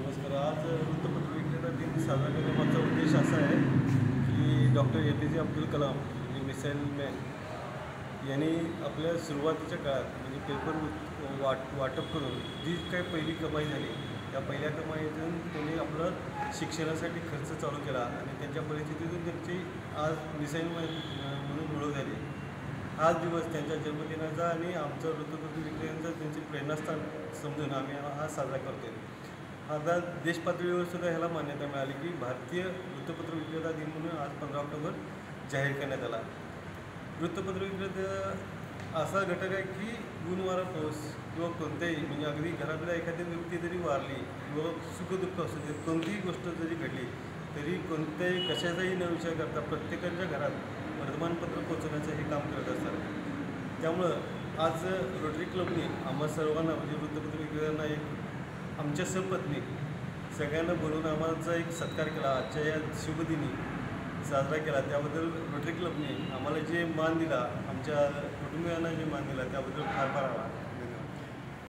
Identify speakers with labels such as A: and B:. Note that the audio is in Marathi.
A: नमस्कार. आज वृत्तपत्र विक्रेता दिन साजरा करण्यामागचा उद्देश असा आहे की डॉक्टर APJ अब्दुल कलाम म्हणजे मिसाईल मॅन यांनी आपल्या सुरुवातीच्या काळात म्हणजे पेपर वाटप करून जी काही पहिली कमाई झाली त्या पहिल्या कमाईतून त्यांनी आपलं शिक्षणासाठी खर्च चालू केला आणि त्यांच्या परिस्थितीतून त्यांची आज मिसाईल मॅन म्हणून ओळख झाली. हाच दिवस त्यांच्या जन्मदिनाचा आणि आमचं वृत्तपत्र विक्रेत्यांचं त्यांचे प्रेरणास्थान समजून आम्ही हा साजरा करतो. आता देशपातळीवर सुद्धा ह्याला मान्यता मिळाली की भारतीय वृत्तपत्र विक्रेता दिन म्हणून आज 15 ऑक्टोबर जाहीर करण्यात आला. वृत्तपत्र विक्रेता असा घटक आहे की ऊन वारा पाऊस किंवा कोणत्याही म्हणजे अगदी घरातल्या एखादी व्यक्ती जरी वारली किंवा सुखदुःख असू दे कोणतीही गोष्ट जरी घडली तरी कोणत्याही कशाचाही न विचार करता प्रत्येकाच्या घरात वर्तमानपत्र पोहोचवण्याचं हे काम करत असतात. त्यामुळं आज रोटरी क्लबने आम्हा सर्वांना म्हणजे वृत्तपत्र विक्रेत्यांना एक आमच्या सपत्नी सगळ्यांना बोलवून आम्हाला एक सत्कार केला. आजच्या या शुभदिनी साजरा केला त्याबद्दल रोटरी क्लबने आम्हाला जे मान दिला आमच्या कुटुंबियांना जे मान दिला त्याबद्दल फार फार आभार. धन्यवाद.